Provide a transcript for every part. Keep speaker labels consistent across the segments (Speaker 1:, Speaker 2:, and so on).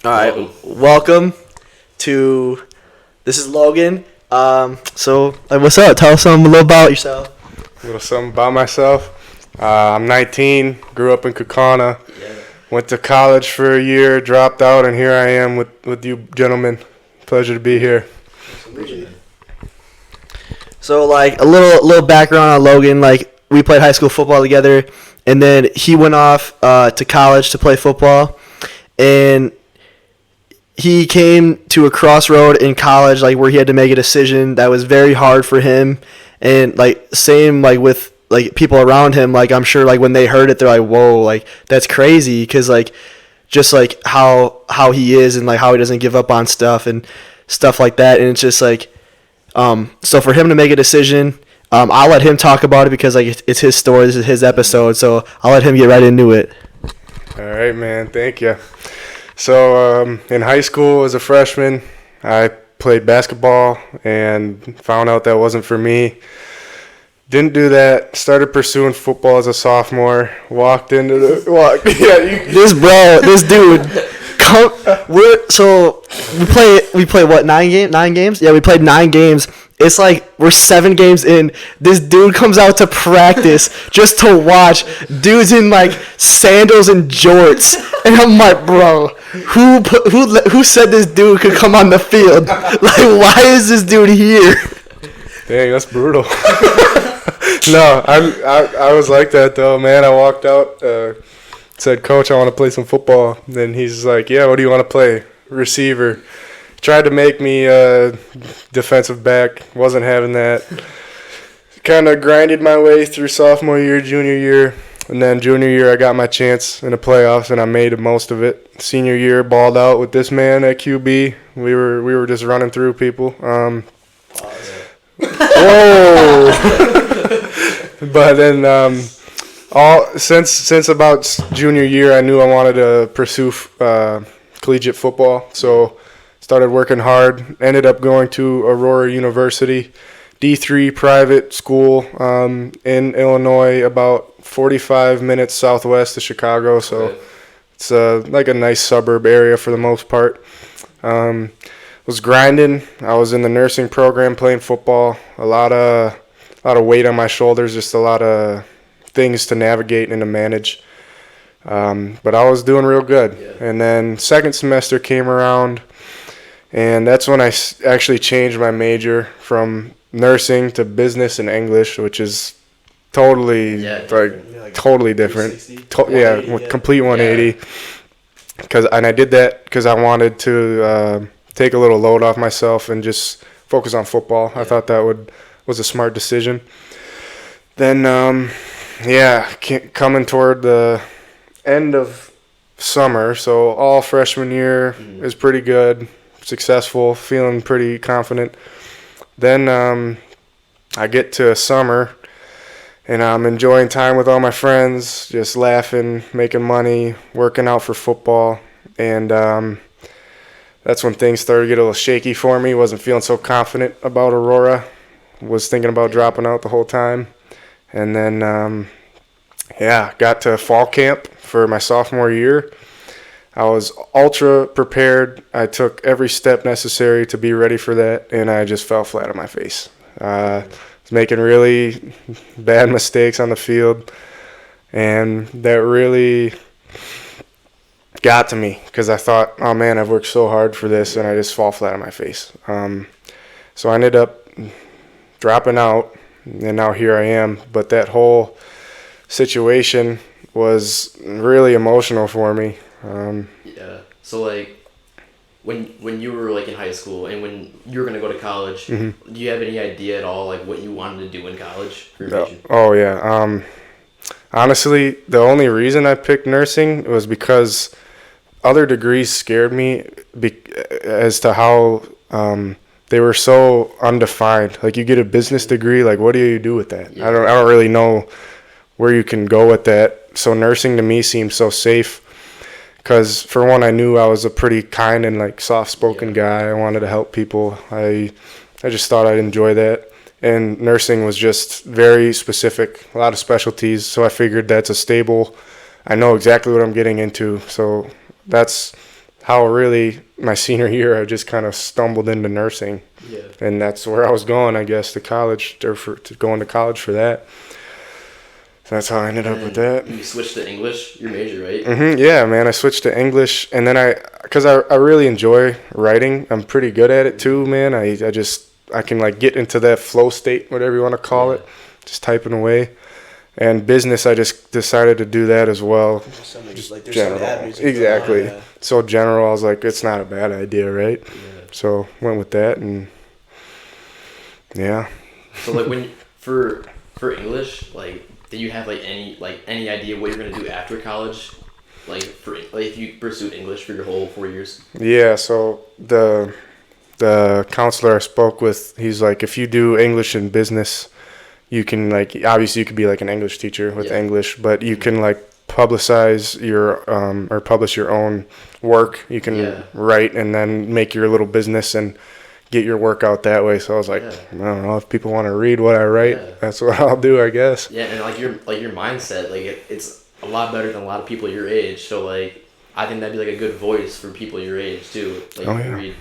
Speaker 1: All right, welcome to. This is Logan. What's up? Tell us something a little about yourself.
Speaker 2: A little something about myself. I'm 19. Grew up in Kaukauna.
Speaker 1: Yeah.
Speaker 2: Went to college for a year. Dropped out, and here I am with you gentlemen. Pleasure to be here.
Speaker 1: So, like, a little background on Logan. Like, we played high school football together, and then he went off to college to play football, and he came to a crossroad in college, like, where he had to make a decision that was very hard for him, and, like, same, like, with, like, people around him. Like, I'm sure, like, when they heard it, they're like, whoa, like, that's crazy, because, like, just, like, how he is and, like, how he doesn't give up on stuff and stuff like that, and it's just, like, so for him to make a decision, I'll let him talk about it because, like, it's his story, this is his episode, so I'll let him get right into it.
Speaker 2: All right, man. Thank you. So in high school as a freshman, I played basketball and found out that wasn't for me. Didn't do that. Started pursuing football as a sophomore.
Speaker 1: This dude. We play what, 9 games? Yeah, we played 9 games. It's like we're 7 games in. This dude comes out to practice just to watch. Dude's in, like, sandals and jorts, and I'm like, bro, who said this dude could come on the field? Like, why is this dude here?
Speaker 2: Dang, that's brutal. No, I was like that though, man. I walked out, said, "Coach, I want to play some football." Then he's like, "Yeah, what do you want to play?" Receiver. Tried to make me defensive back. Wasn't having that. Kind of grinded my way through sophomore year, junior year. And then junior year, I got my chance in the playoffs, and I made the most of it. Senior year, balled out with this man at QB. We were just running through people. Whoa! But then since about junior year, I knew I wanted to pursue collegiate football. So started working hard. Ended up going to Aurora University, D3 private school in Illinois, about 45 minutes southwest of Chicago. So it's like a nice suburb area for the most part. Was grinding. I was in the nursing program playing football. A lot of weight on my shoulders, just a lot of things to navigate and to manage. But I was doing real good. Yeah. And then second semester came around, and that's when I actually changed my major from nursing to business and English, which is totally totally different. Complete 180. And I did that because I wanted to take a little load off myself and just focus on football. Yeah. I thought that was a smart decision. Then, coming toward the end of summer, so all freshman year is pretty good, successful, feeling pretty confident. Then I get to summer, and I'm enjoying time with all my friends, just laughing, making money, working out for football, and that's when things started to get a little shaky for me. Wasn't feeling so confident about Aurora. Was thinking about dropping out the whole time. And then, got to fall camp for my sophomore year. I was ultra prepared. I took every step necessary to be ready for that, and I just fell flat on my face. I was making really bad mistakes on the field, and that really got to me because I thought, oh man, I've worked so hard for this, and I just fall flat on my face. So I ended up dropping out, and now here I am. But that whole situation was really emotional for me.
Speaker 3: So, like, when you were, like, in high school and when you were going to go to college, do you have any idea at all, like, what you wanted to do in college?
Speaker 2: Oh, yeah. Honestly, the only reason I picked nursing was because other degrees scared me as to how they were so undefined. Like, you get a business degree, like, what do you do with that? Yeah. I don't really know where you can go with that. So nursing to me seemed so safe because, for one, I knew I was a pretty kind and, like, soft-spoken guy. I wanted to help people. I just thought I'd enjoy that. And nursing was just very specific, a lot of specialties. So I figured that's a stable, I know exactly what I'm getting into. So that's how really my senior year I just kind of stumbled into nursing.
Speaker 3: Yeah.
Speaker 2: And that's where I was going, I guess, to college, or to going to college for that. So that's how I ended up with that.
Speaker 3: You switched to English, your major, right?
Speaker 2: Yeah, man, I switched to English, and then because I really enjoy writing. I'm pretty good at it too, man. I can like get into that flow state, whatever you want to call it, just typing away. And business, I just decided to do that as well.
Speaker 1: Just like there's
Speaker 2: general. Exactly. So general, I was like, it's not a bad idea, right?
Speaker 3: Yeah.
Speaker 2: So went with that, and yeah.
Speaker 3: So like for English, like, did you have like any idea what you're gonna do after college? Like if you pursued English for your whole 4 years?
Speaker 2: Yeah. So the counselor I spoke with, he's like, if you do English and business, you can, like, obviously you could be like an English teacher with English, but you can like publicize your or publish your own work. You can write and then make your little business and get your work out that way. So I was like, I don't know, if people want to read what I write, that's what I'll do, I guess.
Speaker 3: Yeah, and like your mindset, like it's a lot better than a lot of people your age. So like I think that'd be like a good voice for people your age too. Like read.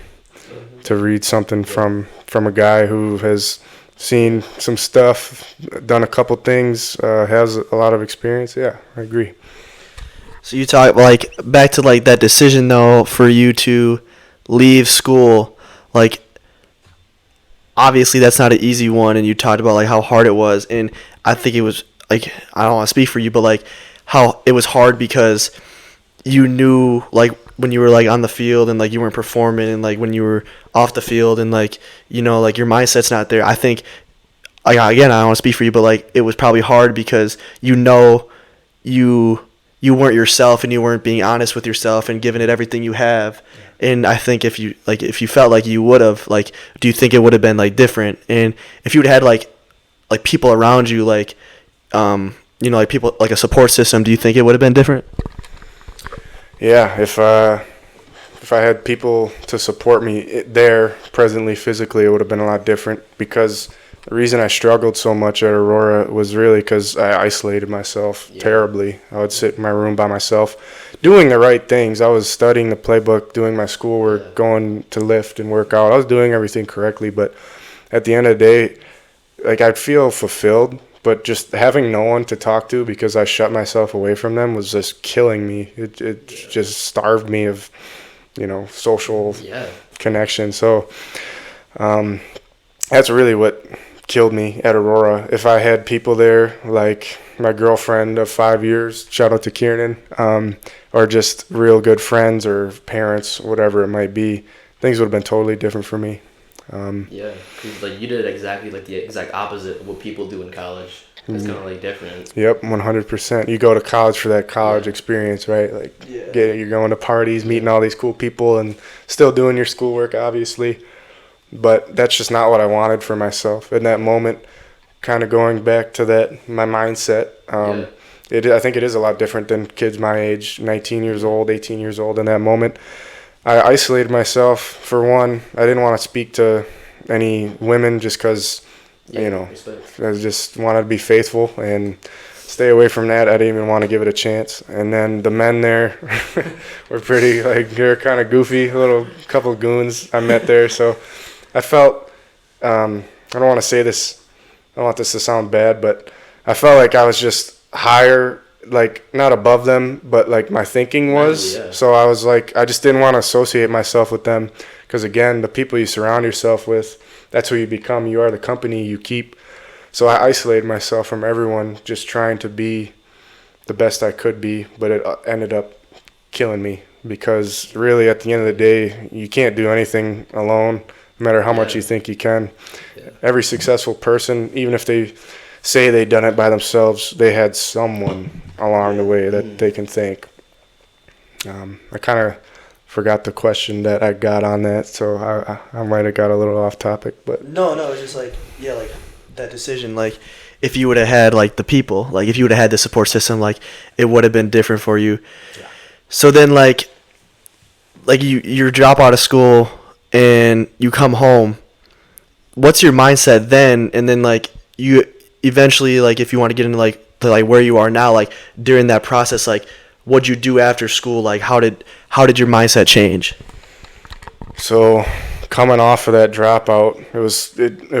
Speaker 2: To read something from a guy who has seen some stuff, done a couple things, has a lot of experience. Yeah, I agree.
Speaker 1: So you talk like back to like that decision though for you to leave school, like obviously that's not an easy one, and you talked about like how hard it was, and I think it was like, I don't want to speak for you, but like how it was hard because you knew like when you were like on the field and like you weren't performing, and like when you were off the field and like, you know, like your mindset's not there. I think, again, I don't want to speak for you, but like it was probably hard because you know you weren't yourself and you weren't being honest with yourself and giving it everything you have. And I think if you felt like you would have, like, do you think it would have been like different? And if you would have had like people around you, like you know, like people, like a support system, do you think it would have been different?
Speaker 2: Yeah, if I had people to support me there presently physically, it would have been a lot different, because the reason I struggled so much at Aurora was really because I isolated myself terribly. I would sit in my room by myself doing the right things. I was studying the playbook, doing my schoolwork, going to lift and work out. I was doing everything correctly, but at the end of the day, like, I'd feel fulfilled, but just having no one to talk to because I shut myself away from them was just killing me. It just starved me of, you know, social connection. So that's really what killed me at Aurora. If I had people there, like my girlfriend of 5 years, shout out to Kieran, or just real good friends or parents, whatever it might be, things would have been totally different for me.
Speaker 3: Because like you did exactly like the exact opposite of what people do in college. It's kind of like different.
Speaker 2: Yep, 100%. You go to college for that college experience, right? Like, you're going to parties, meeting all these cool people, and still doing your schoolwork, obviously. But that's just not what I wanted for myself in that moment. Kind of going back to that, my mindset. I think it is a lot different than kids my age, 19 years old, 18 years old. In that moment, I isolated myself. For one, I didn't want to speak to any women just because, you know, I just wanted to be faithful and stay away from that. I didn't even want to give it a chance. And then the men there were pretty, like, they're kind of goofy, a little couple of goons I met there. So I felt, I don't want to say this, I don't want this to sound bad, but I felt like I was just higher, like, not above them, but like my thinking was. So I was like, I just didn't want to associate myself with them, because again, the people you surround yourself with, that's who you become. You are the company you keep. So I isolated myself from everyone, just trying to be the best I could be, but it ended up killing me, because really at the end of the day, you can't do anything alone, no matter how much you think you can. Every successful person, even if they say they done it by themselves, they had someone along the way that they can thank. I kind of forgot the question that I got on that, so I might have got a little off topic, but
Speaker 1: no, it's just like, like that decision, like if you would have had like the people, like if you would have had the support system, like it would have been different for you. So then like you drop out of school and you come home, what's your mindset then? And then like you eventually, like if you want to get into like to like where you are now, like during that process, like what'd you do after school? Like, how did your mindset change?
Speaker 2: So coming off of that dropout, it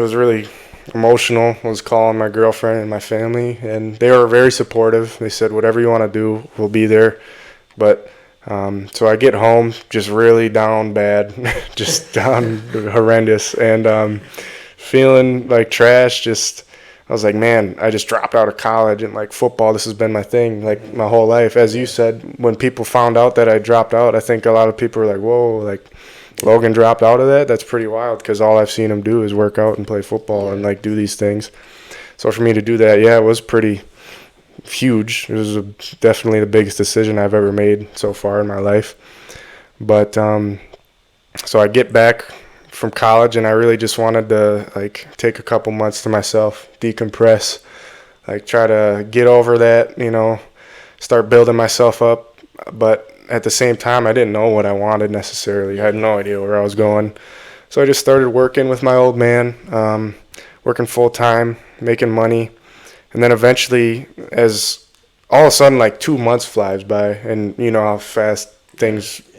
Speaker 2: was really emotional. I was calling my girlfriend and my family, and they were very supportive. They said, whatever you want to do, we'll be there. But so I get home just really down bad, just down horrendous, and feeling like trash. Just I was like, man, I just dropped out of college, and like football, this has been my thing like my whole life. As you said, when people found out that I dropped out, I think a lot of people were like, whoa, like Logan dropped out of that? That's pretty wild, because all I've seen him do is work out and play football and like do these things. So for me to do that, yeah, it was pretty huge. It was definitely the biggest decision I've ever made so far in my life. But so I get back from college, and I really just wanted to like take a couple months to myself, decompress, like try to get over that, start building myself up. But at the same time, I didn't know what I wanted necessarily. I had no idea where I was going. So I just started working with my old man, working full time, making money. And then eventually, as all of a sudden, like 2 months flies by, and you know how fast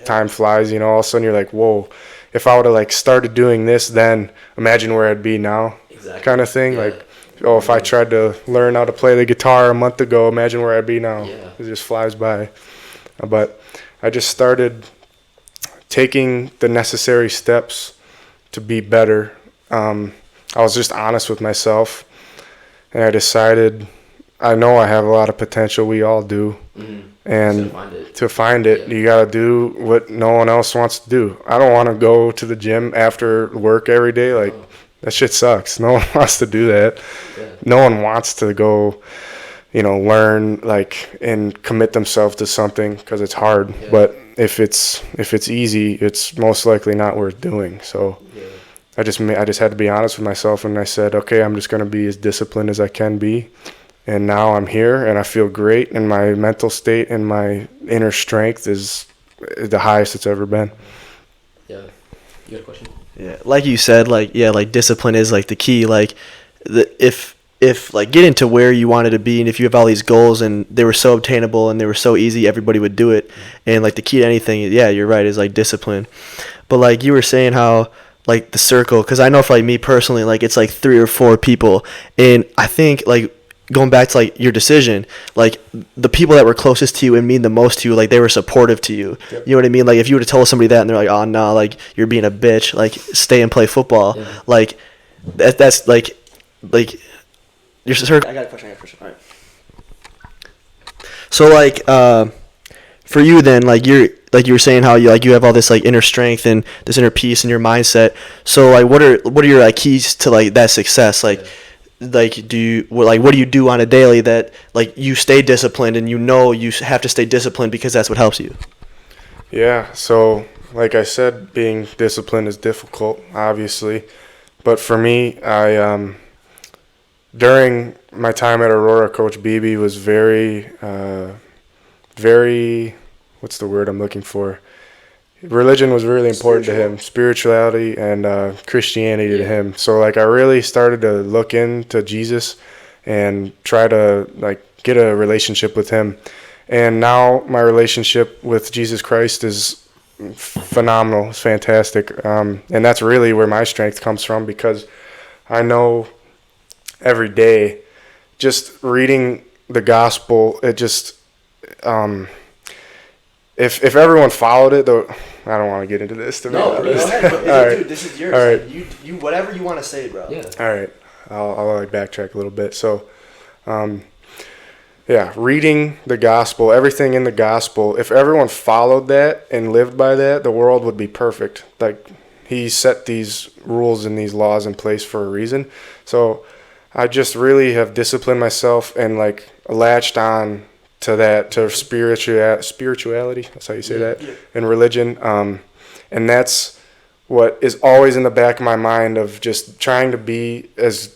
Speaker 2: time flies, all of a sudden you're like, whoa, if I would have like started doing this then, imagine where I'd be now,
Speaker 3: Exactly.
Speaker 2: kind of thing.
Speaker 3: Yeah.
Speaker 2: Like, oh, if I tried to learn how to play the guitar a month ago, imagine where I'd be now.
Speaker 3: Yeah.
Speaker 2: It just flies by. But I just started taking the necessary steps to be better. I was just honest with myself, and I decided, I know I have a lot of potential. We all do.
Speaker 3: Mm-hmm.
Speaker 2: And
Speaker 3: to find it,
Speaker 2: you got to do what no one else wants to do. I don't want to go to the gym after work every day. Like, that shit sucks. No one wants to do that.
Speaker 3: Yeah.
Speaker 2: No one wants to go, learn and commit themselves to something, because it's hard.
Speaker 3: Yeah.
Speaker 2: But if it's easy, it's most likely not worth doing. So
Speaker 3: Yeah.
Speaker 2: I just had to be honest with myself, and I said, okay, I'm just going to be as disciplined as I can be. And now I'm here, and I feel great, and my mental state and my inner strength is the highest it's ever been.
Speaker 3: Yeah. You got a question?
Speaker 1: Yeah, like you said, like discipline is like the key. Like, if like getting to where you wanted to be, and if you have all these goals and they were so obtainable and they were so easy, everybody would do it. And like the key to anything, yeah, you're right, is like discipline. But like you were saying how like the circle, because I know for like me personally, like it's like 3 or 4 people, and I think like going back to like your decision, like the people that were closest to you and mean the most to you, like they were supportive to you.
Speaker 2: Yep.
Speaker 1: You know what I mean? Like if you would have told somebody that and they're like, oh no, like you're being a bitch, like stay and play football.
Speaker 3: Yeah.
Speaker 1: Like that's like your circle. I got a question. All right. So like for you then, like you were saying how you have all this like inner strength and this inner peace in your mindset. So like what are your like keys to like that success? Like what do you do on a daily that like you stay disciplined, and you have to stay disciplined because that's what helps you?
Speaker 2: Yeah, so like I said, being disciplined is difficult, obviously. But for me, I during my time at Aurora, Coach Beebe was very, what's the word I'm looking for? Religion was really important to him, spirituality and Christianity to him. So like I really started to look into Jesus and try to like get a relationship with him. And now my relationship with Jesus Christ is phenomenal. It's fantastic. And that's really where my strength comes from, because I know every day just reading the gospel, it just if everyone followed it, though, I don't want to get into this. To
Speaker 1: No,
Speaker 2: be honest.
Speaker 1: go ahead, bro.
Speaker 2: All right.
Speaker 1: Dude, this is yours.
Speaker 2: All right.
Speaker 1: Like, you whatever you want to say, bro.
Speaker 3: Yeah.
Speaker 2: All right, I'll like backtrack a little bit. So, yeah, reading the gospel, everything in the gospel. If everyone followed that and lived by that, the world would be perfect. Like, he set these rules and these laws in place for a reason. So, I just really have disciplined myself and like latched on to that, to spirituality. That's how you say that, and religion. And that's what is always in the back of my mind, of just trying to be as,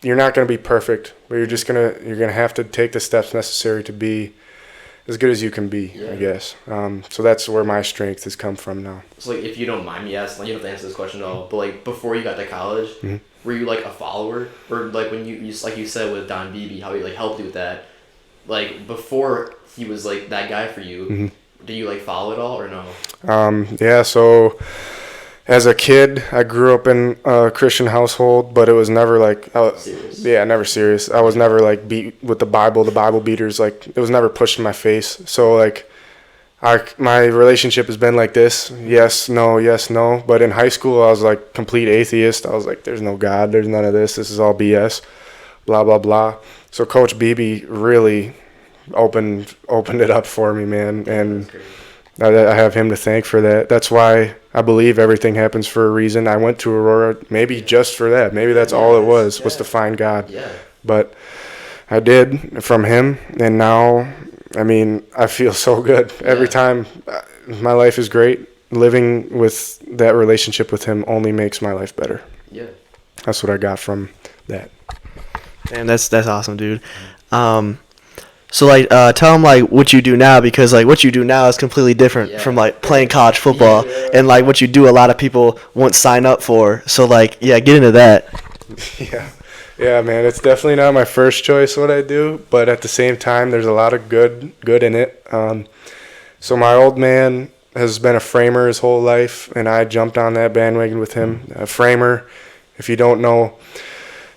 Speaker 2: you're not going to be perfect, but you're going to have to take the steps necessary to be as good as you can be, I guess. So that's where my strength has come from now.
Speaker 3: So like, if you don't mind me asking, like, you don't have to answer this question at all, but like before you got to college, were you like a follower, or like when you like you said with Don Beebe, how he like helped you with that? like before he was like that guy for you.
Speaker 2: Mm-hmm.
Speaker 3: Do you like follow it all or no?
Speaker 2: Yeah, so as a kid, I grew up in a Christian household, but it was never like,
Speaker 3: Serious?
Speaker 2: yeah, never serious. I was never like beat with the Bible beaters. Like it was never pushed in my face. So like, my relationship has been like this: yes, no. But in high school, I was like complete atheist. I was like, there's no God, there's none of this. This is all BS, blah blah blah. So Coach Beebe really opened it up for me, man, and I have him to thank for that. That's why I believe everything happens for a reason. I went to Aurora maybe just for that. Maybe that's all it was to find God.
Speaker 3: Yeah.
Speaker 2: But I did from him, and now, I mean, I feel so good. Every time, my life is great. Living with that relationship with him only makes my life better.
Speaker 3: Yeah.
Speaker 2: That's what I got from that.
Speaker 1: Man, that's awesome, dude. So like, tell them like what you do now, because like what you do now is completely different from like playing college football, and like what you do, a lot of people won't sign up for. So like, yeah, get into that.
Speaker 2: Yeah, man, it's definitely not my first choice what I do, but at the same time, there's a lot of good in it. So my old man has been a framer his whole life, and I jumped on that bandwagon with him. A framer, if you don't know,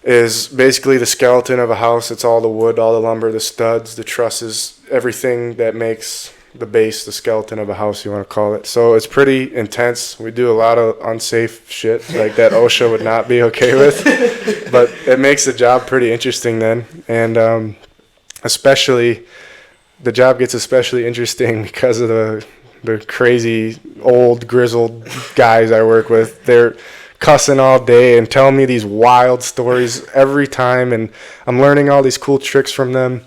Speaker 2: is basically the skeleton of a house. It's all the wood, all the lumber, the studs, the trusses, everything that makes the base, the skeleton of a house, you want to call it. So it's pretty intense. We do a lot of unsafe shit like that OSHA would not be okay with, but it makes the job pretty interesting then. And especially, the job gets especially interesting because of the crazy old grizzled guys I work with. They're cussing all day and telling me these wild stories every time, and I'm learning all these cool tricks from them.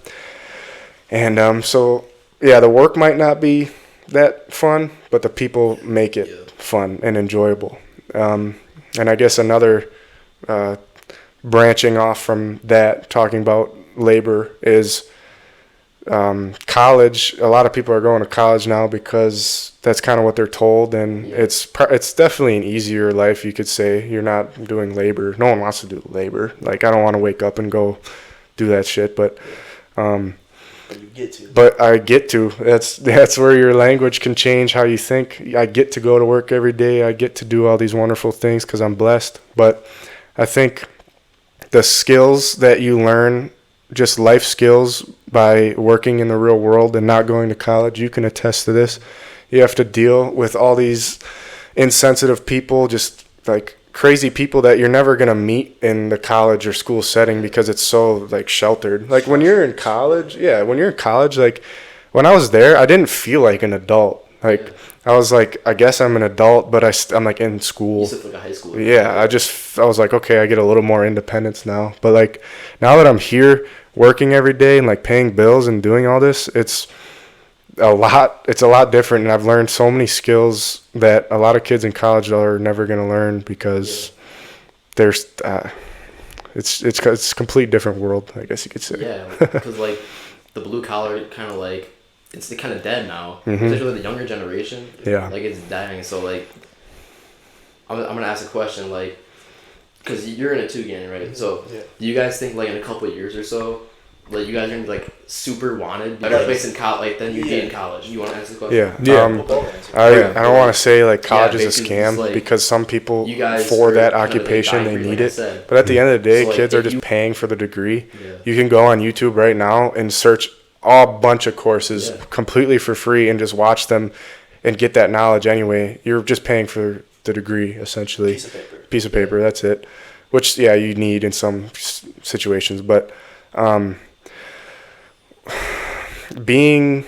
Speaker 2: And so yeah, the work might not be that fun, but the people make it fun and enjoyable. And I guess another branching off from that, talking about labor, is college. A lot of people are going to college now because that's kind of what they're told, and it's definitely an easier life, you could say. You're not doing labor. No one wants to do labor. Like, I don't want to wake up and go do that shit, but
Speaker 1: You get to.
Speaker 2: but I get to. That's where your language can change how you think. I get to go to work every day. I get to do all these wonderful things because I'm blessed. But I think the skills that you learn, just life skills, by working in the real world and not going to college, you can attest to this. You have to deal with all these insensitive people, just like crazy people that you're never going to meet in the college or school setting because it's so like sheltered. Like when you're in college, like when I was there, I didn't feel like an adult. Like I was like, I guess I'm an adult, but I'm like in school.
Speaker 3: You still feel like a high schooler.
Speaker 2: Yeah, I was like, okay, I get a little more independence now. But like now that I'm here working every day and like paying bills and doing all this, it's a lot different, and I've learned so many skills that a lot of kids in college are never going to learn because there's it's a complete different world, I guess you could say.
Speaker 3: Yeah, because like the blue collar kind of like it's kind of dead now, especially the younger generation.
Speaker 2: Yeah,
Speaker 3: like it's dying. So like I'm gonna ask a question, like, because you're in it too, Gannon, right? So do you guys think like in a couple of years or so, like you guys are gonna be like super wanted, better place in college, like than you'd be in college? You want to answer the question?
Speaker 2: Yeah. I don't want to say like college is a scam,
Speaker 3: like,
Speaker 2: because some people
Speaker 3: guys
Speaker 2: for that
Speaker 3: kind of, like,
Speaker 2: occupation they
Speaker 3: dying
Speaker 2: need
Speaker 3: like I
Speaker 2: it.
Speaker 3: said.
Speaker 2: But at the end of the day,
Speaker 3: So, like,
Speaker 2: kids are
Speaker 3: if
Speaker 2: just
Speaker 3: you-
Speaker 2: paying for the degree.
Speaker 3: Yeah.
Speaker 2: You can go on YouTube right now and search a bunch of courses completely for free and just watch them and get that knowledge anyway. You're just paying for the degree, essentially. Piece of paper, that's it. Which, you need in some situations. But being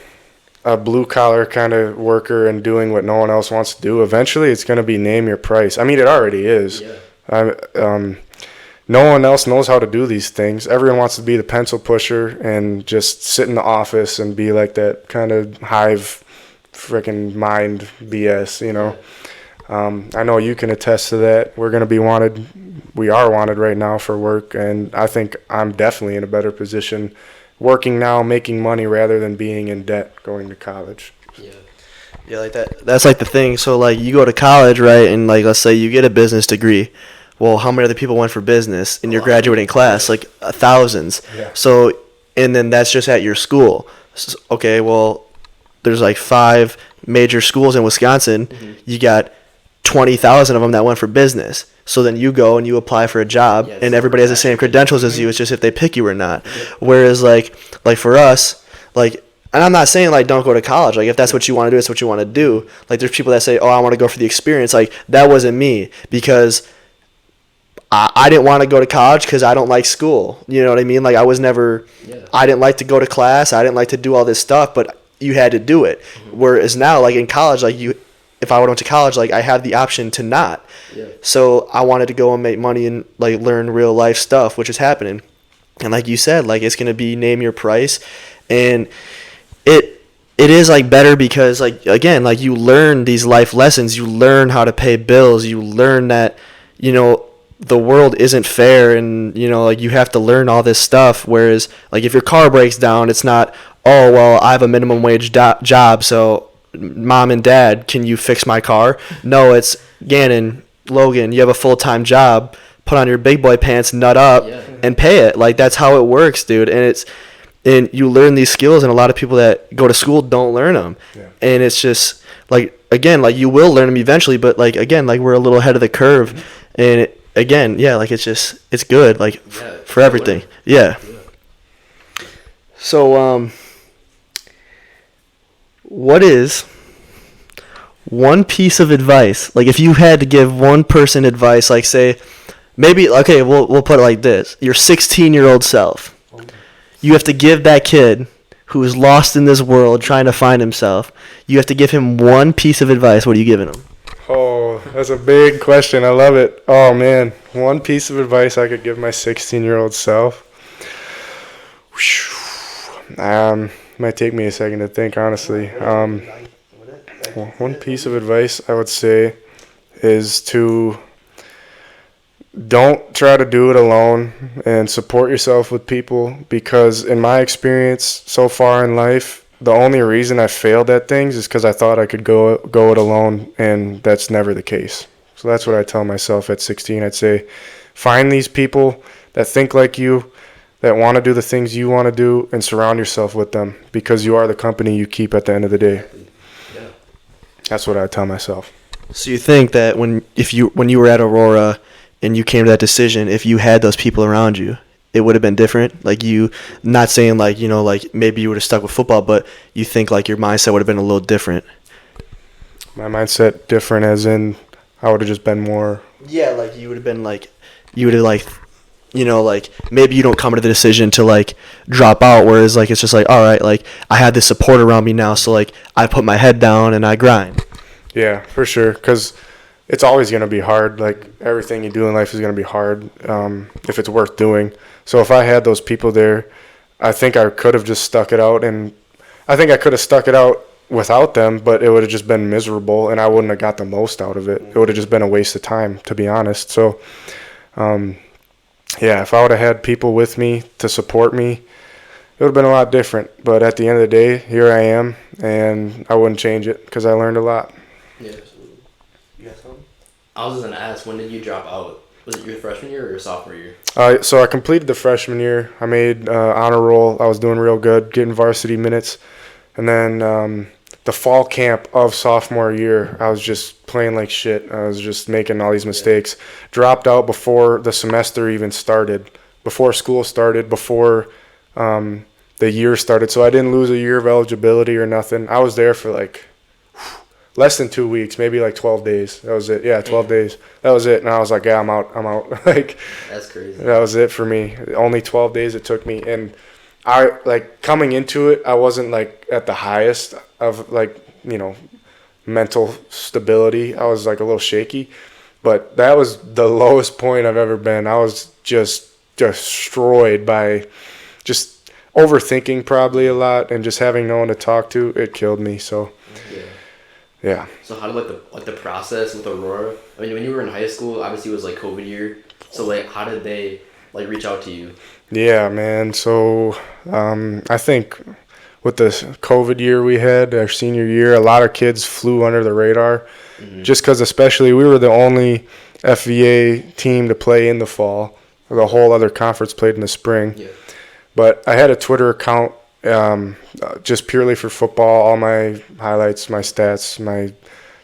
Speaker 2: a blue-collar kind of worker and doing what no one else wants to do, eventually it's going to be name your price. I mean, it already is.
Speaker 3: Yeah.
Speaker 2: No one else knows how to do these things. Everyone wants to be the pencil pusher and just sit in the office and be like that kind of hive freaking mind BS, you know. I know you can attest to that. We're going to be wanted. We are wanted right now for work, and I think I'm definitely in a better position working now, making money, rather than being in debt going to college.
Speaker 1: Yeah, like that's like the thing. So like you go to college, right, and like let's say you get a business degree. Well, how many other people went for business in your graduating class? Like thousands.
Speaker 2: Yeah.
Speaker 1: So and then that's just at your school. Okay, well, there's like 5 major schools in Wisconsin.
Speaker 3: Mm-hmm.
Speaker 1: You got 20,000 of them that went for business. So then you go and you apply for a job, and everybody has the same credentials as you. It's just if they pick you or not. Whereas like for us, like, and I'm not saying like don't go to college. Like if that's what you want to do, it's what you want to do. Like there's people that say, oh, I want to go for the experience. Like that wasn't me, because I didn't want to go to college because I don't like school. You know what I mean? Like I was never, I didn't like to go to class. I didn't like to do all this stuff, but you had to do it.
Speaker 3: Mm-hmm.
Speaker 1: Whereas now, like in college, like if I went to college, like I have the option to not.
Speaker 3: Yeah.
Speaker 1: So I wanted to go and make money and like learn real life stuff, which is happening. And like you said, like it's gonna be name your price, and it is like better because like again, like you learn these life lessons. You learn how to pay bills. You learn that, you know, the world isn't fair, and you know, like you have to learn all this stuff. Whereas like if your car breaks down, it's not, oh well, I have a minimum wage job, so mom and dad, can you fix my car? No, it's Gannon, Logan, you have a full-time job, put on your big boy pants, nut up, and pay it. Like that's how it works, dude. And you learn these skills, and a lot of people that go to school don't learn them. And it's just like, again, like you will learn them eventually, but like again, like we're a little ahead of the curve. And again, yeah, like it's good, like for everything. Yeah. So what is one piece of advice, like if you had to give one person advice, like say maybe, okay, we'll put it like this: your 16-year-old self, you have to give that kid who is lost in this world trying to find himself, you have to give him one piece of advice. What are you giving him?
Speaker 2: Oh, that's a big question. I love it. Oh, man. One piece of advice I could give my 16-year-old self. Might take me a second to think, honestly. One piece of advice I would say is to don't try to do it alone and support yourself with people, because in my experience so far in life, the only reason I failed at things is because I thought I could go it alone, and that's never the case. So that's what I tell myself at 16. I'd say find these people that think like you, that want to do the things you want to do, and surround yourself with them, because you are the company you keep at the end of the day.
Speaker 3: Yeah.
Speaker 2: That's what I tell myself.
Speaker 1: So you think that when you were at Aurora and you came to that decision, if you had those people around you, it would have been different? Like you, not saying like, you know, like maybe you would have stuck with football, but you think like your mindset would have been a little different?
Speaker 2: My mindset different as in I would have just been more...
Speaker 1: Yeah, like you would have been like, you would have like, you know, like maybe you don't come to the decision to like drop out, whereas like it's just like, all right, like I have this support around me now, so like I put my head down and I grind.
Speaker 2: Yeah, for sure, because it's always going to be hard. Like everything you do in life is going to be hard if it's worth doing. So if I had those people there, I think I could have just stuck it out, and I think I could have stuck it out without them, but it would have just been miserable, and I wouldn't have got the most out of it. It would have just been a waste of time, to be honest. So, yeah, if I would have had people with me to support me, it would have been a lot different. But at the end of the day, here I am, and I wouldn't change it because I learned a lot.
Speaker 3: Yeah, absolutely. You got something? I was just going to ask, when did you drop out? Was it your freshman year or your sophomore year?
Speaker 2: So I completed the freshman year. I made honor roll. I was doing real good, getting varsity minutes. And then the fall camp of sophomore year, I was just playing like shit. I was just making all these mistakes. Dropped out before the semester even started, before school started, before the year started. So I didn't lose a year of eligibility or nothing. I was there for like less than 2 weeks, maybe like 12 days. That was it. Yeah, 12 days. That was it. And I was like, yeah, I'm out. Like,
Speaker 3: that's crazy.
Speaker 2: That was it for me. Only 12 days it took me. And I, like, coming into it, I wasn't, like, at the highest of, like, you know, mental stability. I was, like, a little shaky. But that was the lowest point I've ever been. I was just destroyed by just overthinking probably a lot, and just having no one to talk to. It killed me. So, yeah. So
Speaker 3: how did the process with Aurora? I mean, when you were in high school, obviously it was like COVID year. So like, how did they like reach out to you? Yeah,
Speaker 2: man. So I think with the COVID year we had, our senior year, a lot of kids flew under the radar, just because especially we were the only FVA team to play in the fall. The whole other conference played in the spring. Yeah. But I had a Twitter account just purely for football, all my highlights, my stats, my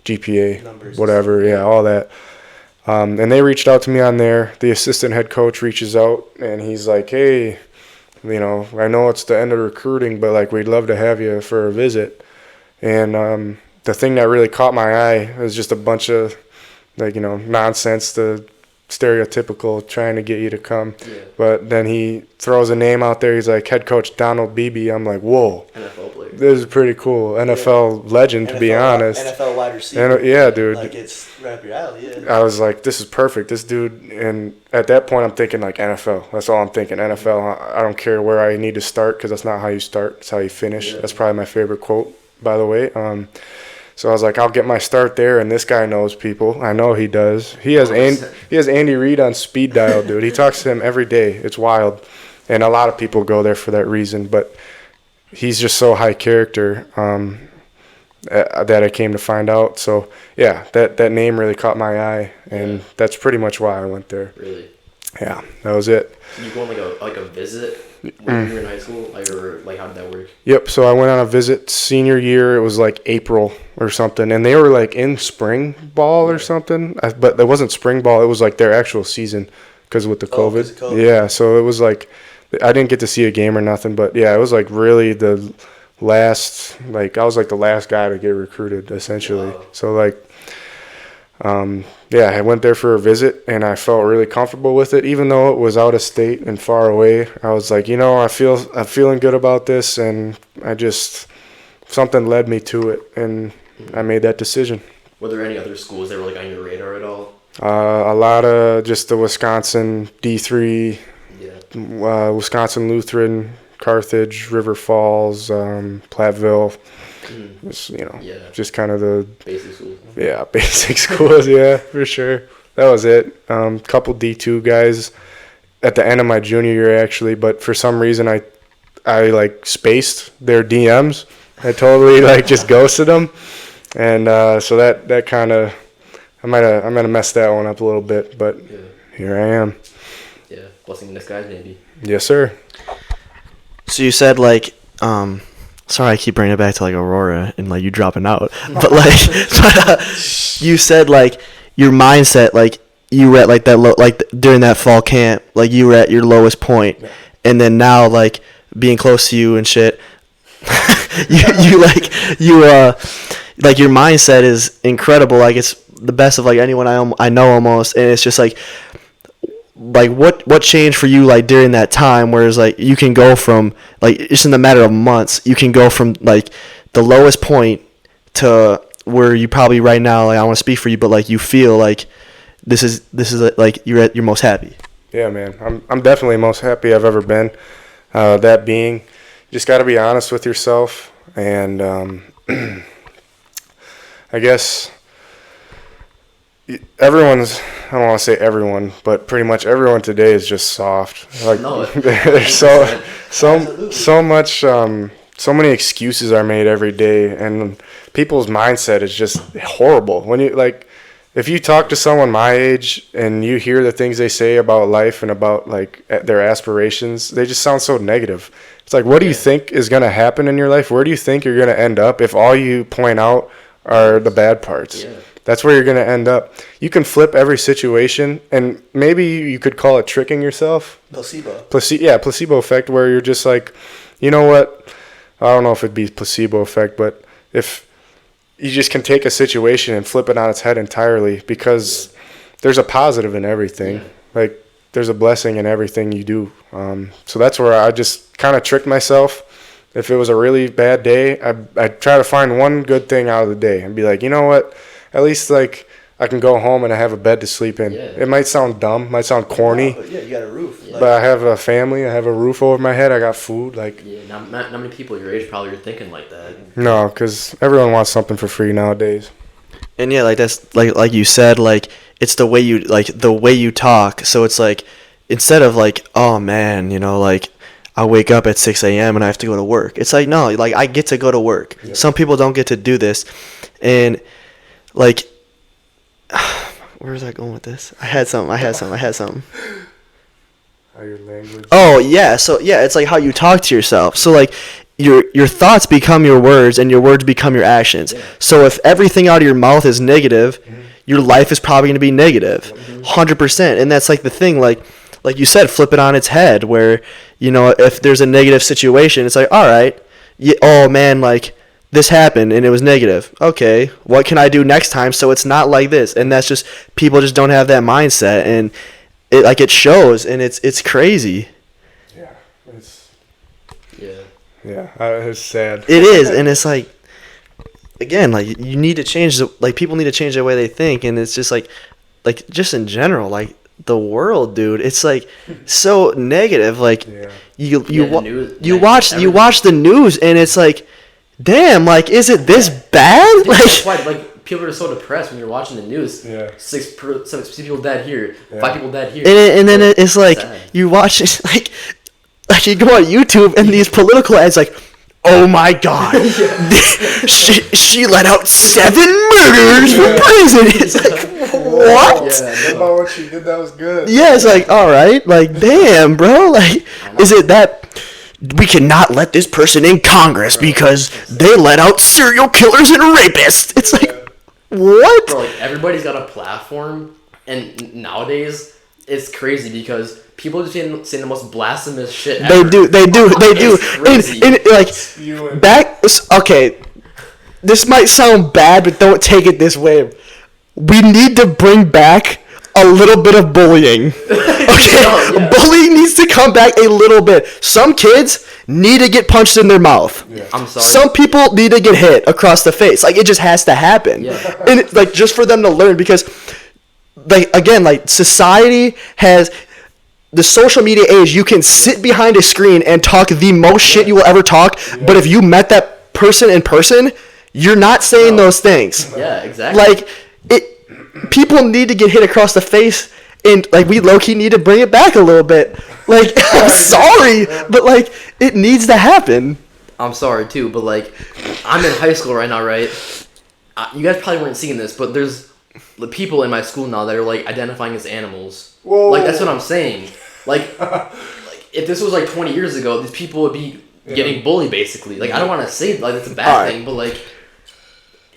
Speaker 2: GPA,
Speaker 1: Numbers.
Speaker 2: whatever, yeah, all that. And they reached out to me on there. The assistant head coach reaches out, and he's like, hey, you know, I know it's the end of recruiting, but, like, we'd love to have you for a visit. And the thing that really caught my eye was just a bunch of, like, you know, nonsense, the stereotypical trying to get you to come.
Speaker 3: Yeah.
Speaker 2: But then he throws a name out there. He's like, head coach Donald Beebe. I'm like, whoa.
Speaker 3: NFL player.
Speaker 2: This is pretty cool. NFL legend, to be honest.
Speaker 1: NFL wide receiver.
Speaker 2: And, yeah, dude.
Speaker 1: Like, it's right up your alley, yeah.
Speaker 2: I was like, this is perfect. This dude, and at that point, I'm thinking, like, NFL. That's all I'm thinking, NFL. I don't care where I need to start because that's not how you start. It's how you finish.
Speaker 3: Yeah.
Speaker 2: That's probably my favorite quote, by the way. So I was like, I'll get my start there, and this guy knows people. I know he does. He has Andy Reid on speed dial, dude. He talks to him every day. It's wild. And a lot of people go there for that reason, but he's just so high character that I came to find out. So, yeah, that name really caught my eye, and that's pretty much why I went there.
Speaker 3: Really?
Speaker 2: Yeah, that was it.
Speaker 3: So you go on like a visit when you were in high school? Like how did that work?
Speaker 2: Yep, so I went on a visit senior year. It was like April or something, and they were like in spring ball or something. But it wasn't spring ball. It was like their actual season because with the COVID.
Speaker 1: 'Cause of COVID.
Speaker 2: Yeah, so it was like I didn't get to see a game or nothing, but yeah, it was like really the last, like I was like the last guy to get recruited essentially.
Speaker 3: Wow.
Speaker 2: So like yeah, I went there for a visit, and I felt really comfortable with it, even though it was out of state and far away. I was like, you know, I'm feeling good about this, and something led me to it, and I made that decision.
Speaker 3: Were there any other schools that were like on your radar at all?
Speaker 2: A lot of just the Wisconsin D3,
Speaker 3: Yeah.
Speaker 2: Wisconsin Lutheran, Carthage, River Falls, Platteville. Just, you know,
Speaker 3: Yeah.
Speaker 2: just kind of the
Speaker 3: Basic schools.
Speaker 2: yeah, basic schools, yeah, for sure. That was it. Couple D2 guys at the end of my junior year, actually, but for some reason I like spaced their DMs. I totally like just ghosted them, and so that kind of I might have messed that one up a little bit, but
Speaker 3: Yeah.
Speaker 2: here I am.
Speaker 3: Yeah. Blessing in disguise, maybe.
Speaker 2: Yes, sir.
Speaker 1: So you said, like, sorry, I keep bringing it back to, like, Aurora and, like, you dropping out. But, like, you said, like, your mindset, like, you were at, like, that during that fall camp, like, you were at your lowest point.
Speaker 2: Yeah.
Speaker 1: And then now, like, being close to you and shit, like, your mindset is incredible. Like, it's the best of, like, anyone I know almost. And it's just, like, what changed for you, like, during that time, whereas, like, you can go from, like, just in the matter of months, you can go from, like, the lowest point to where you probably right now, like, I want to speak for you, but, like, you feel like this is like you're at your most happy.
Speaker 2: Yeah, man. I'm definitely most happy I've ever been. That being, you just got to be honest with yourself, and I guess everyone's, I don't want to say everyone, but pretty much everyone today is just soft. Like,
Speaker 3: No,
Speaker 2: there's so much, so many excuses are made every day, and people's mindset is just horrible. When you, like, if you talk to someone my age and you hear the things they say about life and about, like, their aspirations, they just sound so negative. It's like, what do you think is going to happen in your life? Where do you think you're going to end up if all you point out are the bad parts?
Speaker 3: Yeah.
Speaker 2: That's where you're going to end up. You can flip every situation, and maybe you could call it tricking yourself. Placebo effect, where you're just like, you know what? I don't know if it'd be placebo effect, but if you just can take a situation and flip it on its head entirely, because there's a positive in everything.
Speaker 3: Yeah.
Speaker 2: Like, there's a blessing in everything you do. So that's where I just kind of tricked myself. If it was a really bad day, I'd try to find one good thing out of the day and be like, you know what? At least, like, I can go home and I have a bed to sleep in.
Speaker 3: Yeah.
Speaker 2: It might sound dumb, might sound corny,
Speaker 1: But yeah, you got a roof.
Speaker 3: Yeah.
Speaker 2: but I have a family, I have a roof over my head, I got food. Like,
Speaker 3: Yeah. Not many people your age probably are thinking like that.
Speaker 2: no, because everyone wants something for free nowadays.
Speaker 1: And yeah, like, that's like you said, like, it's the way you talk. So it's like, instead of like, oh man, you know, like, I wake up at 6 a.m. and I have to go to work. It's like, no, like, I get to go to work.
Speaker 2: Yeah.
Speaker 1: Some people don't get to do this. And, like, where was I going with this? I had something.
Speaker 2: How your language.
Speaker 1: Oh yeah, so yeah, it's like how you talk to yourself. So like your thoughts become your words and your words become your actions.
Speaker 3: Yeah.
Speaker 1: So if everything out of your mouth is negative, your life is probably going to be negative. 100%. And that's like the thing, like you said, flip it on its head where, you know, if there's a negative situation, it's like, all right, oh man, like this happened and it was negative. Okay, what can I do next time so it's not like this? And that's just, people just don't have that mindset, and it shows, and it's crazy.
Speaker 2: Yeah. It's.
Speaker 3: Yeah.
Speaker 2: Yeah. It's sad.
Speaker 1: It is, and it's like, again, like you need to change people need to change the way they think, and it's just like just in general, like the world, dude, it's like so negative. Like you watch the news, and it's like, damn, like is it this bad?
Speaker 3: Dude, that's why like people are so depressed when you're watching the news. Yeah. Six people dead here, 5 people dead here,
Speaker 1: and then it's like you watch it, like you go on YouTube and these political ads like, oh my God, she let out 7 murders for prison. It's like, what?
Speaker 2: Yeah, about what she did, that was good.
Speaker 1: Yeah, it's like, all right, like, damn, bro, like, is it that we cannot let this person in Congress because they let out serial killers and rapists? It's like, what?
Speaker 3: Bro, like, everybody's got a platform, and nowadays it's crazy because people just say the most blasphemous shit ever. They do.
Speaker 1: And like, okay, this might sound bad, but don't take it this way. We need to bring back a little bit of bullying. Okay? Bullying needs to come back a little bit. Some kids need to get punched in their mouth.
Speaker 3: Yeah. I'm sorry.
Speaker 1: Some people need to get hit across the face. Like, it just has to happen.
Speaker 3: Yeah.
Speaker 1: And like, just for them to learn, because like, again, like, society has the social media age. You can sit behind a screen and talk the most shit you will ever talk, but if you met that person in person, you're not saying those things.
Speaker 3: Yeah, exactly.
Speaker 1: Like, people need to get hit across the face, and like, we low-key need to bring it back a little bit. Like, I'm sorry, but like, it needs to happen.
Speaker 3: I'm sorry too, but like, I'm in high school right now, right? You guys probably weren't seeing this, but there's the people in my school now that are like identifying as animals.
Speaker 2: Whoa.
Speaker 3: Like, that's what I'm saying. Like if this was like 20 years ago, these people would be getting bullied basically. Like, I don't want to say like it's a bad thing, but like,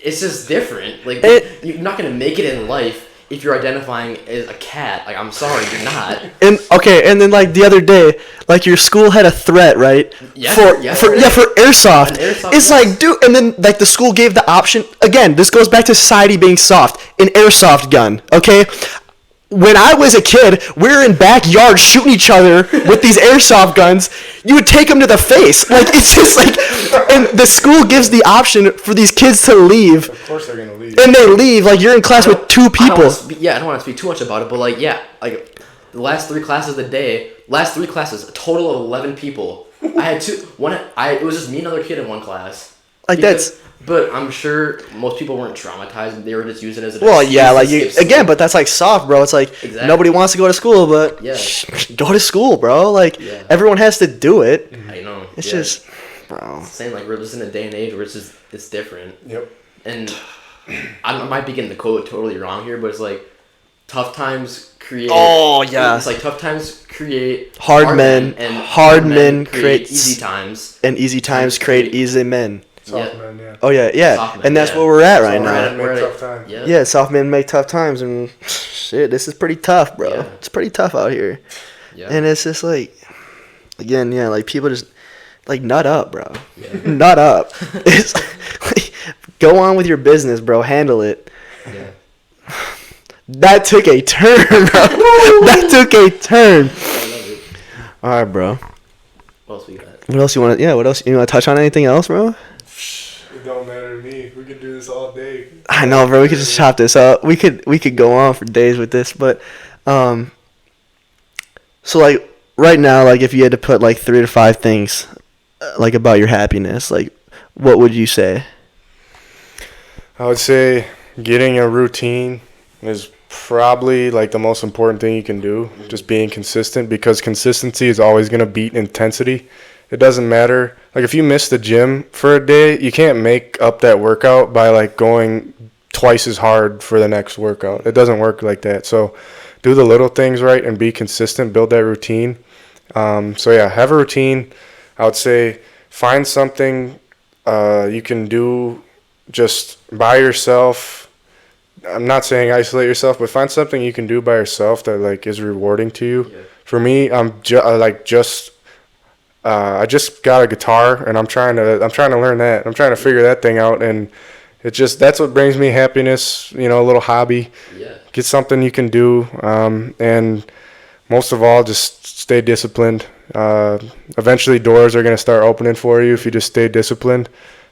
Speaker 3: it's just different. Like, you're not gonna make it in life if you're identifying as a cat. Like, I'm sorry, you're not.
Speaker 1: And then like the other day, like, your school had a threat, right?
Speaker 3: Yeah.
Speaker 1: For airsoft. It's like, dude, and then like the school gave the option. Again, this goes back to society being soft. An airsoft gun, okay? When I was a kid, we were in backyards shooting each other with these airsoft guns. You would take them to the face. Like, it's just like, and the school gives the option for these kids to leave.
Speaker 2: Of course they're gonna leave.
Speaker 1: And they leave. Like, you're in class with 2 people.
Speaker 3: I don't want to speak too much about it, but like, like the last 3 classes of the day, a total of 11 people. I had it was just me and another kid in one class.
Speaker 1: Like,
Speaker 3: But I'm sure most people weren't traumatized. They were just using it as a
Speaker 1: but that's like soft, bro. It's like, nobody wants to go to school, but go to school, bro. Like, everyone has to do it.
Speaker 3: I know.
Speaker 1: It's just, bro.
Speaker 3: It's saying like, we're just in a day and age where it's different.
Speaker 2: Yep.
Speaker 3: And I might be getting the quote totally wrong here, but it's like, tough times create.
Speaker 1: Oh yeah.
Speaker 3: It's like tough times create
Speaker 1: hard men, and hard men create
Speaker 3: easy times,
Speaker 1: and easy times create easy men.
Speaker 2: Soft men, yeah.
Speaker 1: Oh yeah. And that's where we're at right now.
Speaker 2: We're at tough times.
Speaker 1: Yeah, soft men make tough times, and shit, this is pretty tough, bro. Yeah. It's pretty tough out here. Yeah. And it's just like, again, like, people just like nut up, bro. Yeah. Nut up. It's like, go on with your business, bro. Handle it.
Speaker 3: Yeah.
Speaker 1: That took a turn, bro. That took a turn.
Speaker 3: I love it.
Speaker 1: All right, bro.
Speaker 3: What else we got?
Speaker 1: What else you want to? Yeah. What else you want to touch on? Anything else, bro?
Speaker 2: It don't matter to me. We could do this all day.
Speaker 1: I know, bro. We could just chop this up. We could go on for days with this, but so like right now, like, if you had to put like 3 to 5 things like about your happiness, like, what would you say?
Speaker 2: I would say getting a routine is probably like the most important thing you can do. Just being consistent, because consistency is always going to beat intensity. It doesn't matter. Like, if you miss the gym for a day, you can't make up that workout by like going twice as hard for the next workout. It doesn't work like that. So do the little things right and be consistent, build that routine. So yeah, have a routine. I would say find something you can do just by yourself. I'm not saying isolate yourself, but find something you can do by yourself that like is rewarding to you.
Speaker 3: Yeah.
Speaker 2: For me, I just got a guitar and I'm trying to learn that. I'm trying to figure that thing out, and that's what brings me happiness. A little hobby.
Speaker 3: Yeah.
Speaker 2: Get something you can do, and most of all, just stay disciplined. Eventually, doors are going to start opening for you if you just stay disciplined.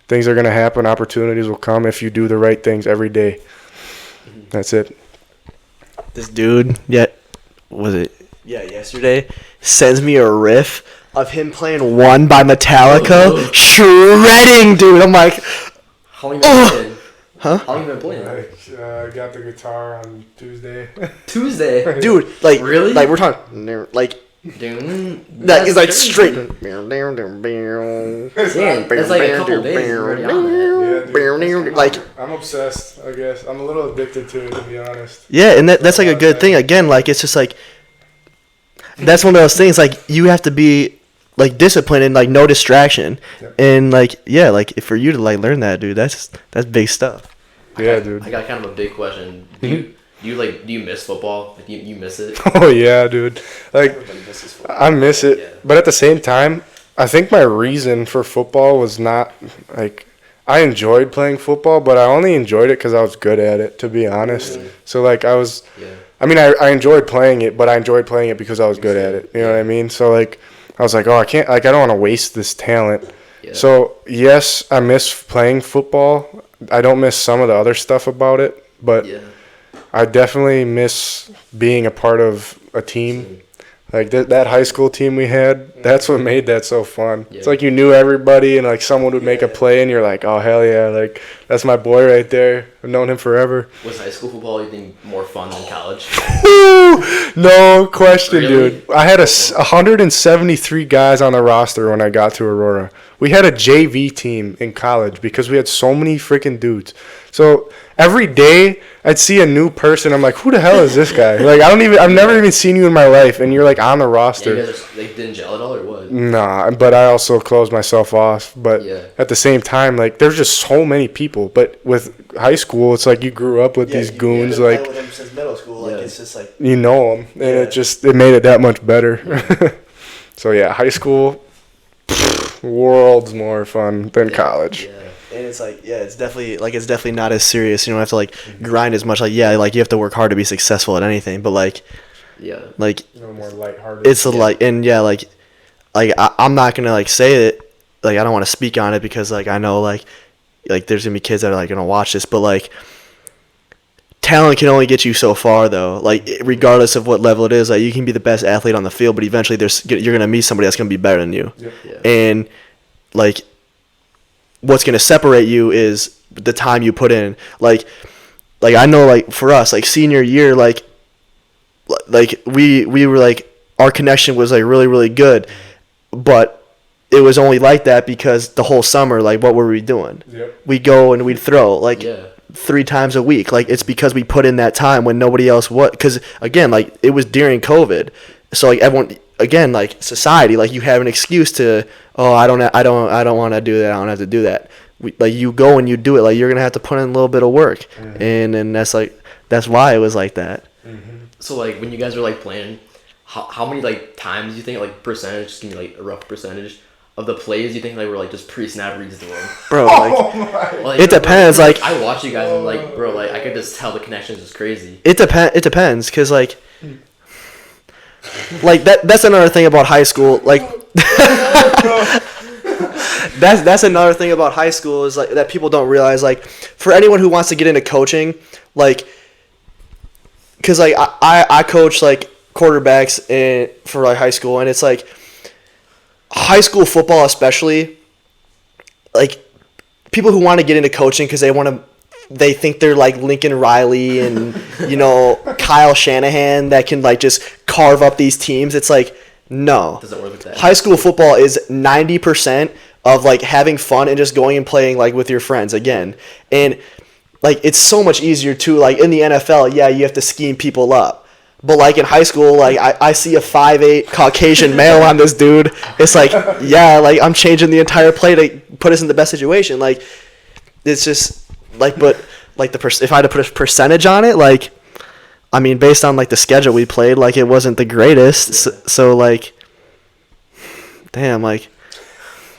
Speaker 2: Things are going to happen. Opportunities will come if you do the right things every day. That's it.
Speaker 1: This dude, yesterday, sends me a riff of him playing One by Metallica, shredding, dude. I'm like,
Speaker 3: How long you been playing?
Speaker 1: Huh?
Speaker 3: How long you been playing?
Speaker 2: I got the guitar on Tuesday.
Speaker 3: Tuesday.
Speaker 1: dude, like,
Speaker 3: Really?
Speaker 1: like we're talking, like,
Speaker 3: Dude,
Speaker 1: that is like
Speaker 3: crazy.
Speaker 1: straight.
Speaker 3: Damn, that's like a couple days you're already on that.
Speaker 2: Yeah, dude.
Speaker 1: Like,
Speaker 2: I'm obsessed, I guess. I'm a little addicted to it, to be honest.
Speaker 1: yeah, and that's like a good thing. Again, like, it's just like, that's one of those things, like, you have to be, like, disciplined and, like, no distraction.
Speaker 2: Yep.
Speaker 1: And, like, yeah, like, for you to, like, learn that, dude, that's big stuff.
Speaker 2: Yeah, dude.
Speaker 3: I got kind of a big question. Do you miss football? Like, you miss it?
Speaker 2: Oh, yeah, dude. Like, I miss it.
Speaker 3: Yeah.
Speaker 2: But at the same time, I think my reason for football was not, like, I enjoyed playing football, but I only enjoyed it because I was good at it, to be honest.
Speaker 3: Mhm.
Speaker 2: So, like,
Speaker 3: Yeah.
Speaker 2: I enjoyed playing it, but I enjoyed playing it because I was good at it. You know what I mean? So, like, I was like, oh, I don't want to waste this talent.
Speaker 3: Yeah.
Speaker 2: So, yes, I miss playing football. I don't miss some of the other stuff about it, but
Speaker 3: Yeah.
Speaker 2: I definitely miss being a part of a team. Like that high school team we had, that's what made that so fun.
Speaker 3: Yeah.
Speaker 2: It's like you knew everybody, and like someone would make a play and you're like, oh, hell yeah, like that's my boy right there. I've known him forever.
Speaker 3: Was high school football, you think, more fun than college?
Speaker 2: No question,
Speaker 3: Really?
Speaker 2: dude. I had 173 guys on the roster when I got to Aurora. We had a JV team in college because we had so many freaking dudes. So every day I'd see a new person. I'm like, who the hell is this guy? Like, I've never even seen you in my life, and you're like on the
Speaker 3: Yeah,
Speaker 2: roster.
Speaker 3: you guys didn't gel at all, or what?
Speaker 2: Nah, but I also closed myself off. But
Speaker 3: Yeah.
Speaker 2: at the same time, like, there's just so many people. But with high school, it's like you grew up with these goons, like,
Speaker 1: with him since middle school.
Speaker 3: Like,
Speaker 1: It's just like,
Speaker 2: you know them, and
Speaker 1: Yeah.
Speaker 2: it made it that much better. So yeah, high school, worlds more fun than college.
Speaker 3: Yeah.
Speaker 1: and it's like, yeah, it's definitely not as serious. You don't have to like grind as much. Like, yeah, like you have to work hard to be successful at anything, but like
Speaker 3: Yeah.
Speaker 2: More lighthearted.
Speaker 1: it's a like, and yeah, like I'm not gonna like say it, like I don't want to speak on it because like I know like there's gonna be kids that are like gonna watch this, but like talent can only get you so far though. Like regardless of what level it is, like you can be the best athlete on the field, but eventually you're gonna meet somebody that's gonna be better than you.
Speaker 2: Yep.
Speaker 3: Yeah.
Speaker 1: And like what's gonna separate you is the time you put in. Like I know, like for us, like senior year, like we were like our connection was like really really good, but it was only like that because the whole summer, like what were we doing?
Speaker 2: Yep.
Speaker 1: We go and we'd throw like
Speaker 3: Yeah.
Speaker 1: 3 times a week. Like it's because we put in that time when nobody else would. Because again, like it was during COVID, so like everyone, again, like society, like you have an excuse to, oh, I don't want to do that. I don't have to do that. Like you go and you do it. Like you're gonna have to put in a little bit of work, and that's why it was like that.
Speaker 3: So like when you guys were like playing, how many like times do you think, like percentage, just give me like a rough percentage of the plays you think like were like just pre-snap reads to them?
Speaker 1: Bro, like
Speaker 3: Like,
Speaker 1: it depends. Like
Speaker 3: I watch you guys and like, bro, like I could just tell the connection's just crazy.
Speaker 1: it depends because like that's another thing about high school. Like that's another thing about high school is like that people don't realize. Like for anyone who wants to get into coaching, like because like I coach like quarterbacks for like high school, and it's like high school football especially, like people who want to get into coaching because they think they're like Lincoln Riley and Kyle Shanahan that can like just carve up these teams. It's like no,
Speaker 3: Doesn't work with that.
Speaker 1: high school football is 90% of like having fun and just going and playing like with your friends again. And like it's so much easier too. Like in the NFL, yeah, you have to scheme people up, But, like, in high school, like, I see a 5'8" Caucasian male on this dude. It's like, yeah, like, I'm changing the entire play to put us in the best situation. Like, it's just, like, but, like, if I had to put a percentage on it, like, I mean, based on, like, the schedule we played, like, it wasn't the greatest. So like, damn, like,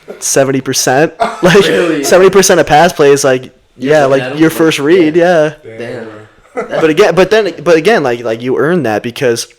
Speaker 1: 70%? Like,
Speaker 3: Really?
Speaker 1: 70% of pass plays, like, yeah, like, your first read, yeah.
Speaker 3: Damn.
Speaker 1: But again, like you earned that because,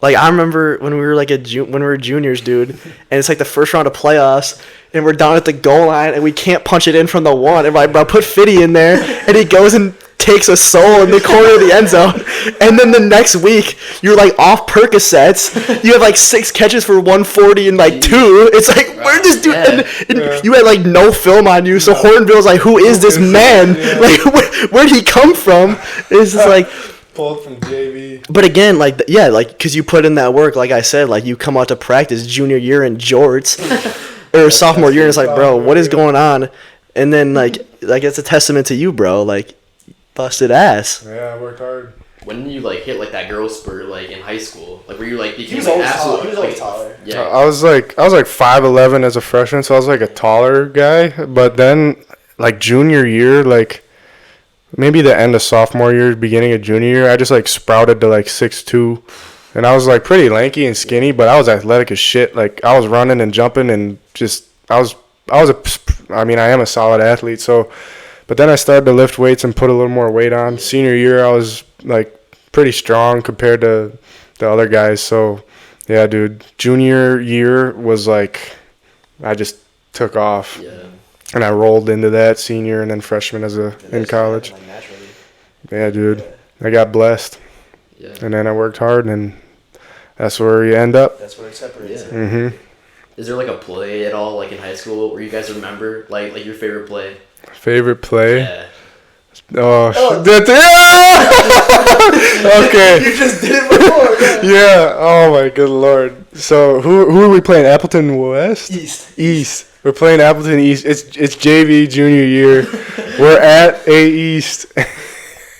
Speaker 1: like, I remember when we were like when we were juniors, dude, and it's like the first round of playoffs, and we're down at the goal line, and we can't punch it in from the one, and I put Fitty in there, and he goes and takes a soul in the corner of the end zone, and then the next week you're like off Percocets, you have like 6 catches for 140 and like 2. It's like, where'd this dude? And you had like no film on you, so Hornville's like, who is this man? Like, where'd he come from? It's just like.
Speaker 2: Pulled from JV.
Speaker 1: But again, like, yeah, like, because you put in that work, like I said, like, you come out to practice junior year in jorts, or sophomore year, and it's like, bro, what is going on? And then, like it's a testament to you, bro, like, busted ass.
Speaker 2: Yeah, I worked hard.
Speaker 3: When did you like hit like that growth spurt like in high school? Like where you like became
Speaker 1: He was
Speaker 3: like
Speaker 1: always
Speaker 3: absolute.
Speaker 1: taller. He was always taller.
Speaker 3: Yeah.
Speaker 2: I was like 5'11" as a freshman, so I was like a taller guy. But then, like junior year, like maybe the end of sophomore year, beginning of junior year, I just like sprouted to like 6'2", and I was like pretty lanky and skinny, but I was athletic as shit. Like I was running and jumping and just I am a solid athlete. So, but then I started to lift weights and put a little more weight on. Senior year, I was like pretty strong compared to the other guys. So, yeah, dude, junior year was like I just took off.
Speaker 3: Yeah.
Speaker 2: And I rolled into that senior and then freshman in college.
Speaker 1: Like, naturally.
Speaker 2: Yeah, dude. I got blessed.
Speaker 3: Yeah.
Speaker 2: And then I worked hard, and that's where you end up.
Speaker 1: That's where it separates.
Speaker 3: Yeah.
Speaker 2: Mm-hmm.
Speaker 3: Is there like a play at all like in high school where you guys remember like your favorite play?
Speaker 2: Favorite play?
Speaker 3: Yeah.
Speaker 2: Oh. Okay.
Speaker 1: You just did it before.
Speaker 2: Yeah. Oh, my good Lord. So, who are we playing? Appleton West? East. We're playing Appleton East. It's JV junior year. We're at A East.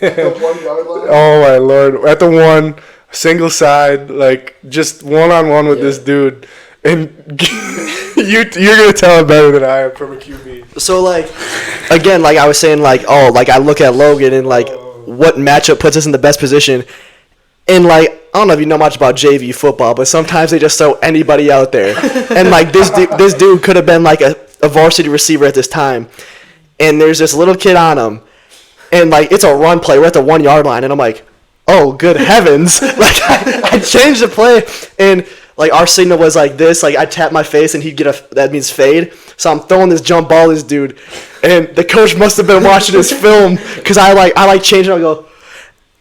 Speaker 1: The 1 yard line.
Speaker 2: Oh my Lord! At the one, single side, like just one-on-one with this dude, and you're gonna tell it better than I am from a QB.
Speaker 1: So, like, again, like I was saying, like, oh, like I look at Logan and like what matchup puts us in the best position, and like I don't know if you know much about JV football, but sometimes they just throw anybody out there, and like this dude could have been like a varsity receiver at this time, and there's this little kid on him. And, like, it's a run play. We're at the 1 yard line. And I'm like, oh, good heavens. Like, I changed the play. And, like, our signal was like this. Like, I tap my face, and he'd get that means fade. So I'm throwing this jump ball at this dude. And the coach must have been watching his film because I change it. I go,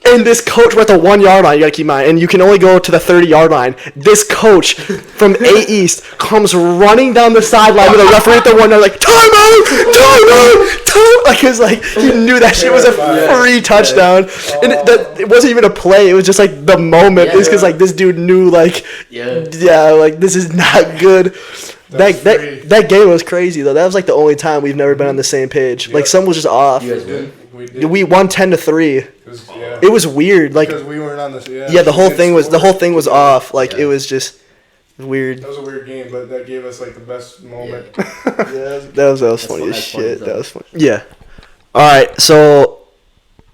Speaker 1: and this coach, we're at the 1 yard line. You got to keep in mind. And you can only go to the 30 yard line. This coach from A East comes running down the sideline with a referee at the 1 yard, like, timeout. Like, it was like, he knew that shit was a free touchdown. And it wasn't even a play. It was just, like, the moment. It's because, like, this dude knew, like, like, this is not good. That game was crazy, though. That was, like, the only time we've never been on the same page. Like, something was just off.
Speaker 3: You guys win?
Speaker 1: We won 10-3. It was weird. Like,
Speaker 2: because we weren't on this.
Speaker 1: yeah, the whole thing was off. Like, it was just weird.
Speaker 2: That was a weird game, but that gave us like the best moment.
Speaker 1: Yeah, that was funny as
Speaker 3: That's
Speaker 1: shit.
Speaker 3: funny,
Speaker 1: That was funny. Yeah. All right. So,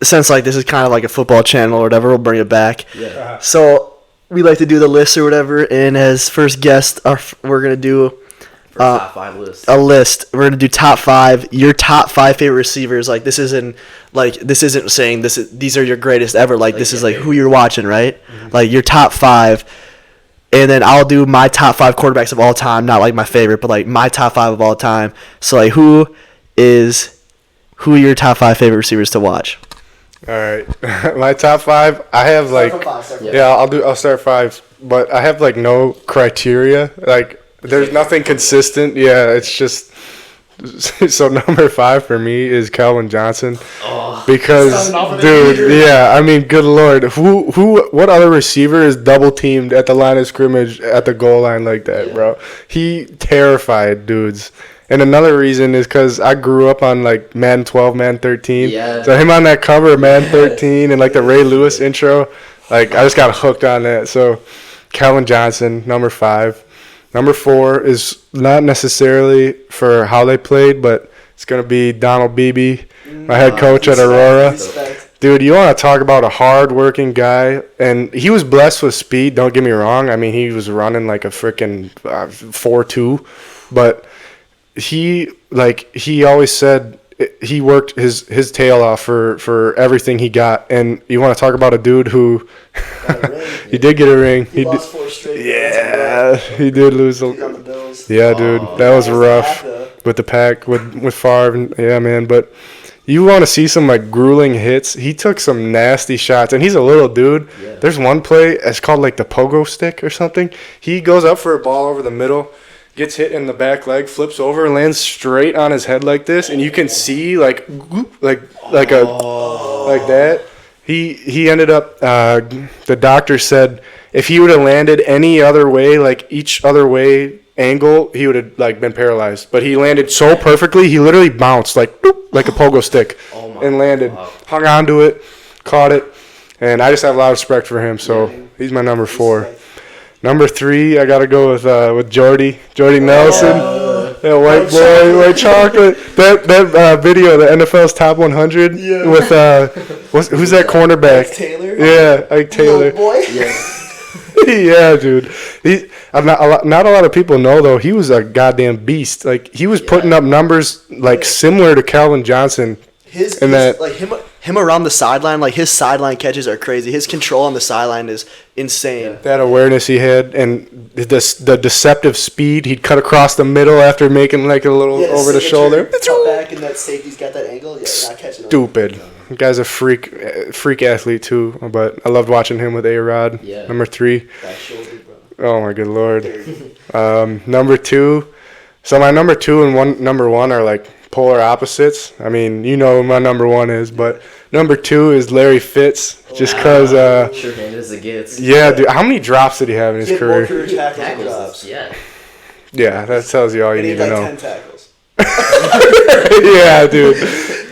Speaker 1: since like this is kind of like a football channel or whatever, we'll bring it back.
Speaker 3: Yeah.
Speaker 1: So we like to do the list or whatever, and as first guest, we're gonna do
Speaker 3: Top 5 list.
Speaker 1: a list. We're gonna do top 5. Your top 5 favorite receivers. Like this isn't saying these are your greatest ever. Like this is like who you're watching, right? Mm-hmm. Like your top 5. And then I'll do my top 5 quarterbacks of all time, not like my favorite, but like my top 5 of all time. So like who are your top 5 favorite receivers to watch?
Speaker 2: All right, my top 5. I have like I'll start 5, but I have like no criteria. Like there's nothing consistent. Yeah, it's just. So number 5 for me is Calvin Johnson, because dude, yeah, I mean, good Lord, what other receiver is double teamed at the line of scrimmage at the goal line like that, bro? He terrified dudes. And another reason is because I grew up on like Madden 12, Madden 13.
Speaker 3: Yeah.
Speaker 2: So him on that cover of Madden 13 and like the Ray Lewis intro, Like, I just got hooked on that. So, Calvin Johnson, number 5. Number 4 is not necessarily for how they played, but it's going to be Donald Beebe, my head coach at Aurora. Dude, you want to talk about a hard-working guy, and he was blessed with speed, don't get me wrong. I mean, he was running like a freaking 4.2, but he always said he worked his tail off for everything he got. And you want to talk about a dude who he did get a ring.
Speaker 1: He lost 4 straight.
Speaker 2: Yeah, he did lose.
Speaker 1: On the Bills.
Speaker 2: Yeah, dude, that was rough with the pack with Favre. And, yeah, man, but you want to see some like grueling hits. He took some nasty shots, and he's a little dude. Yeah. There's one play, it's called like the pogo stick or something. He goes up for a ball over the middle, gets hit in the back leg, flips over, lands straight on his head like this, and you can see like that. He ended up. The doctor said if he would have landed any other way, like each other way angle, he would have like been paralyzed. But he landed so perfectly, he literally bounced like a pogo stick and landed, hung onto it, caught it, and I just have a lot of respect for him. So he's my number 4. Number 3, I gotta go with Jordy Nelson, that white boy, white chocolate. That video, the NFL's top 100 with who's that cornerback?
Speaker 1: Ike Taylor.
Speaker 2: Yeah, Ike Taylor.
Speaker 1: Little boy.
Speaker 3: Yeah.
Speaker 2: Yeah, dude. Not a lot of people know though. He was a goddamn beast. Like he was putting up numbers like similar to Calvin Johnson.
Speaker 1: Him around the sideline, like his sideline catches are crazy. His control on the sideline is insane.
Speaker 2: That awareness he had, and the deceptive speed. He'd cut across the middle after making like a little over the shoulder.
Speaker 1: Cut back, and that safety's got that angle. Yeah, not catching him.
Speaker 2: Stupid. The guy's a freak athlete too. But I loved watching him with A-Rod. Yeah. Number 3.
Speaker 1: Back shoulder, bro.
Speaker 2: Oh my good lord. Number 2. So my number 2 and number 1 are like polar opposites. I mean, you know who my number 1 is, but number 2 is Larry Fitz, just because.
Speaker 3: Sure-handed as it gets.
Speaker 2: Yeah, dude. How many drops did he have in his career?
Speaker 1: More tackles.
Speaker 3: Yeah.
Speaker 2: Yeah, that tells you all you need to know.
Speaker 1: 10 tackles.
Speaker 2: Yeah, dude.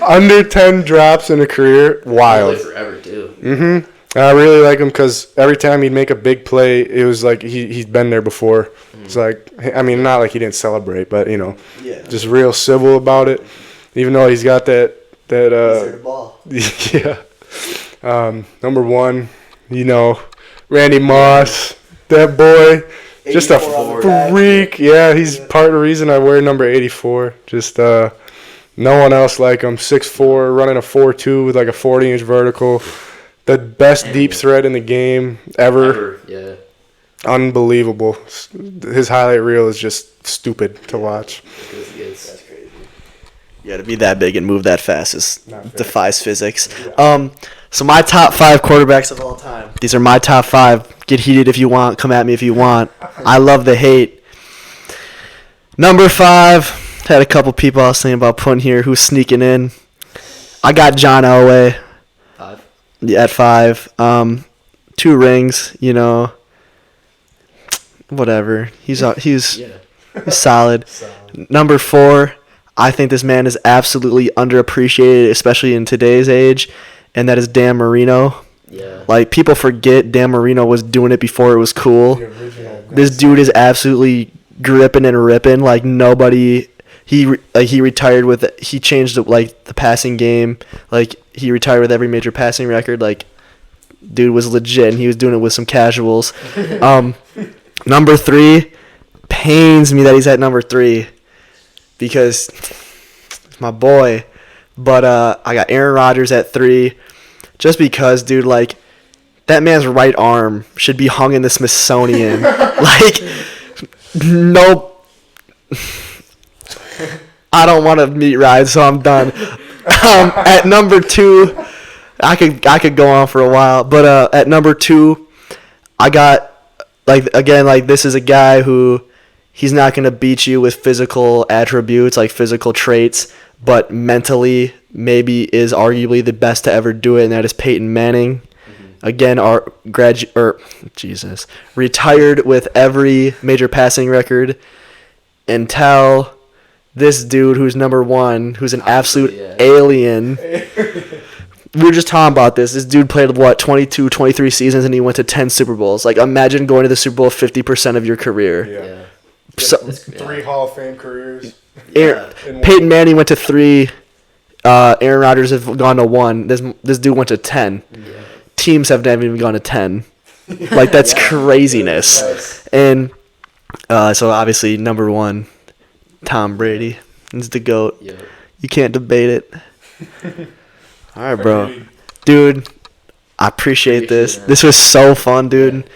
Speaker 2: Under 10 drops in a career, wild.
Speaker 3: He played forever too.
Speaker 2: Mm-hmm. I really like him because every time he'd make a big play, it was like he'd been there before. It's like, I mean, not like he didn't celebrate, but, just real civil about it. Even though he's got that
Speaker 1: ball.
Speaker 2: Yeah. Number 1, Randy Moss, that boy, just a freak. Yeah, he's part of the reason I wear number 84. Just no one else like him. 6'4", running a 4.2 with like a 40-inch vertical. The best deep threat in the game ever.
Speaker 3: Yeah.
Speaker 2: Unbelievable. His highlight reel is just stupid to watch.
Speaker 1: That's crazy. Yeah, to be that big and move that fast defies physics. So my top 5 quarterbacks of all time. These are my top 5. Get heated if you want. Come at me if you want. I love the hate. Number 5. Had a couple people I was thinking about putting here who's sneaking in. I got John Elway.
Speaker 3: 5.
Speaker 1: Yeah, at 5. 2 rings, whatever. He's solid. Number 4, I think this man is absolutely underappreciated, especially in today's age, and that is Dan Marino.
Speaker 3: Yeah.
Speaker 1: Like, people forget Dan Marino was doing it before it was cool. This dude is absolutely gripping and ripping like nobody. He retired with – he changed, the passing game. Like, he retired with every major passing record. Like, dude was legit, and he was doing it with some casuals. Number 3, pains me that he's at number 3 because it's my boy. But I got Aaron Rodgers at 3 just because, dude, like, that man's right arm should be hung in the Smithsonian. Nope. I don't want to meet ride, so I'm done. At number 2, I could go on for a while, but at number 2, I got this is a guy who he's not gonna beat you with physical attributes, like physical traits, but mentally maybe is arguably the best to ever do it, and that is Peyton Manning. Again, retired with every major passing record until this dude who's number 1, who's an absolute alien, we were just talking about this. This dude played, 22, 23 seasons, and he went to 10 Super Bowls. Like, imagine going to the Super Bowl 50% of your career.
Speaker 2: Yeah.
Speaker 1: So,
Speaker 2: Three Hall of Fame careers.
Speaker 1: Peyton Manning went to 3. Aaron Rodgers have gone to 1. This dude went to 10.
Speaker 3: Yeah.
Speaker 1: Teams have never even gone to 10. Like, that's craziness.
Speaker 3: Yes.
Speaker 1: And so, obviously, number 1, Tom Brady. He's the GOAT.
Speaker 3: Yep.
Speaker 1: You can't debate it. All right, bro. Dude, I appreciate this.
Speaker 3: it, man.
Speaker 1: This was so fun, dude.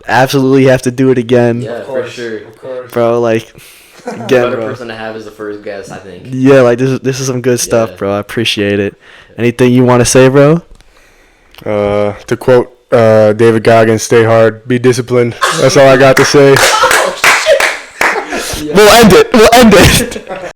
Speaker 1: Absolutely have to do it again.
Speaker 3: Yeah, for sure.
Speaker 2: Of course.
Speaker 1: Bro, like,
Speaker 3: Better
Speaker 1: again, bro.
Speaker 3: person to have as the first guest, I think.
Speaker 1: Yeah, like, this is some good stuff,
Speaker 3: Yeah.
Speaker 1: bro. I appreciate it. Anything you want to say, bro?
Speaker 2: To quote David Goggins, stay hard, be disciplined. That's all I got to say.
Speaker 3: Yeah.
Speaker 1: We'll end it.